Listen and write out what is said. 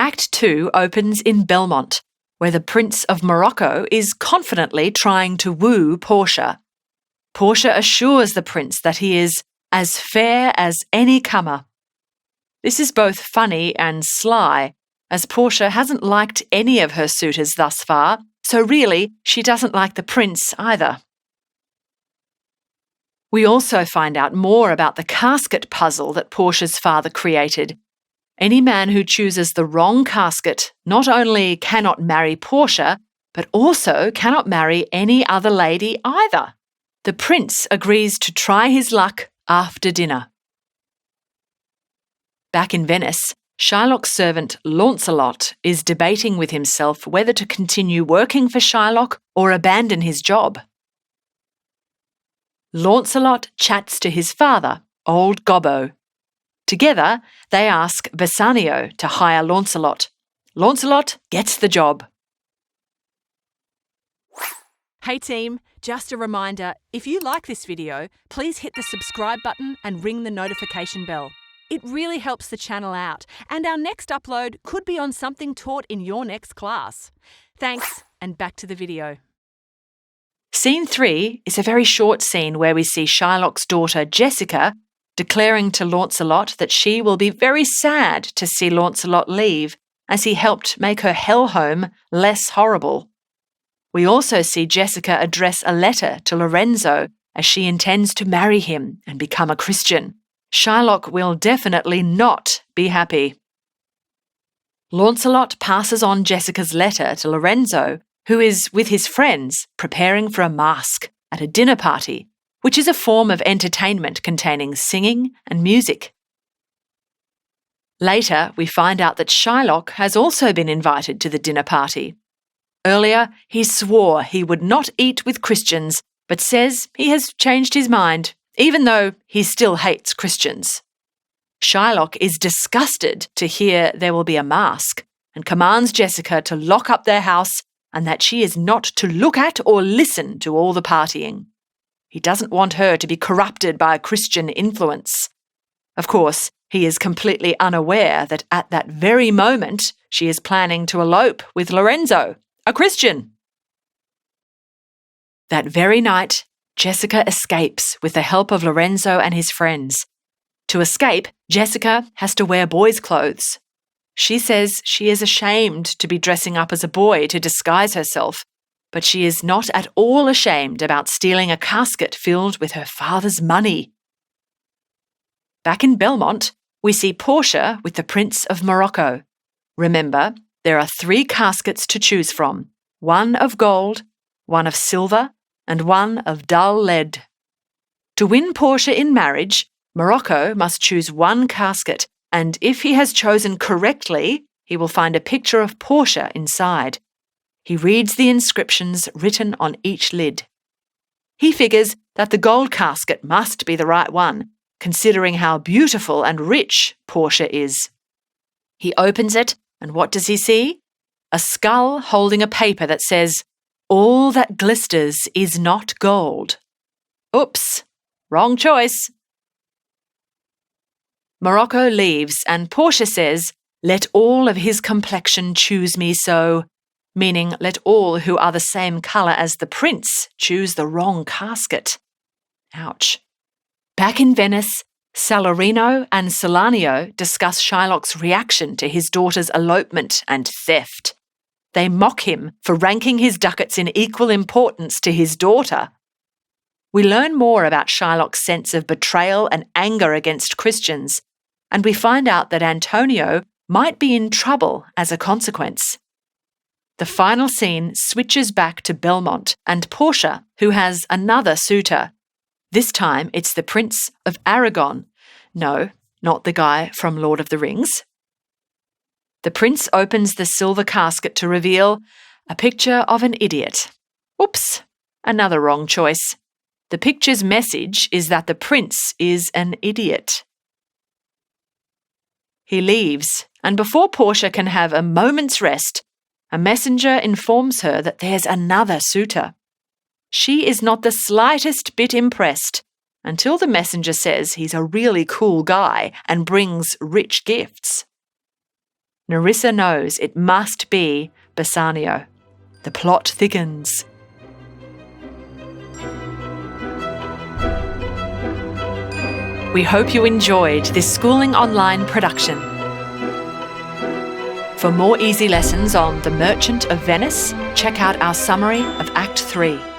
Act 2 opens in Belmont, where the Prince of Morocco is confidently trying to woo Portia. Portia assures the prince that he is as fair as any comer. This is both funny and sly, as Portia hasn't liked any of her suitors thus far, so really she doesn't like the prince either. We also find out more about the casket puzzle that Portia's father created. Any man who chooses the wrong casket not only cannot marry Portia, but also cannot marry any other lady either. The prince agrees to try his luck after dinner. Back in Venice, Shylock's servant Lancelot is debating with himself whether to continue working for Shylock or abandon his job. Lancelot chats to his father, old Gobbo. Together, they ask Bassanio to hire Lancelot. Lancelot gets the job. Hey team, just a reminder, if you like this video, please hit the subscribe button and ring the notification bell. It really helps the channel out, and our next upload could be on something taught in your next class. Thanks, and back to the video. Scene 3 is a very short scene where we see Shylock's daughter Jessica declaring to Lancelot that she will be very sad to see Lancelot leave, as he helped make her hell home less horrible. We also see Jessica address a letter to Lorenzo as she intends to marry him and become a Christian. Shylock will definitely not be happy. Lancelot passes on Jessica's letter to Lorenzo, who is with his friends preparing for a masque at a dinner party, which is a form of entertainment containing singing and music. Later, we find out that Shylock has also been invited to the dinner party. Earlier, he swore he would not eat with Christians, but says he has changed his mind, even though he still hates Christians. Shylock is disgusted to hear there will be a masque and commands Jessica to lock up their house and that she is not to look at or listen to all the partying. He doesn't want her to be corrupted by a Christian influence. Of course, he is completely unaware that at that very moment she is planning to elope with Lorenzo, a Christian. That very night, Jessica escapes with the help of Lorenzo and his friends. To escape, Jessica has to wear boys' clothes. She says she is ashamed to be dressing up as a boy to disguise herself, but she is not at all ashamed about stealing a casket filled with her father's money. Back in Belmont, we see Portia with the Prince of Morocco. Remember, there are 3 caskets to choose from, one of gold, one of silver, and one of dull lead. To win Portia in marriage, Morocco must choose one casket, and if he has chosen correctly, he will find a picture of Portia inside. He reads the inscriptions written on each lid. He figures that the gold casket must be the right one, considering how beautiful and rich Portia is. He opens it, and what does he see? A skull holding a paper that says, "All that glisters is not gold." Oops, wrong choice. Morocco leaves, and Portia says, "Let all of his complexion choose me so," meaning let all who are the same colour as the prince choose the wrong casket. Ouch. Back in Venice, Salarino and Bassanio discuss Shylock's reaction to his daughter's elopement and theft. They mock him for ranking his ducats in equal importance to his daughter. We learn more about Shylock's sense of betrayal and anger against Christians, and we find out that Antonio might be in trouble as a consequence. The final scene switches back to Belmont and Portia, who has another suitor. This time it's the Prince of Aragon. No, not the guy from Lord of the Rings. The prince opens the silver casket to reveal a picture of an idiot. Oops, another wrong choice. The picture's message is that the prince is an idiot. He leaves, and before Portia can have a moment's rest, a messenger informs her that there's another suitor. She is not the slightest bit impressed until the messenger says he's a really cool guy and brings rich gifts. Nerissa knows it must be Bassanio. The plot thickens. We hope you enjoyed this Schooling Online production. For more easy lessons on The Merchant of Venice, check out our summary of Act 3.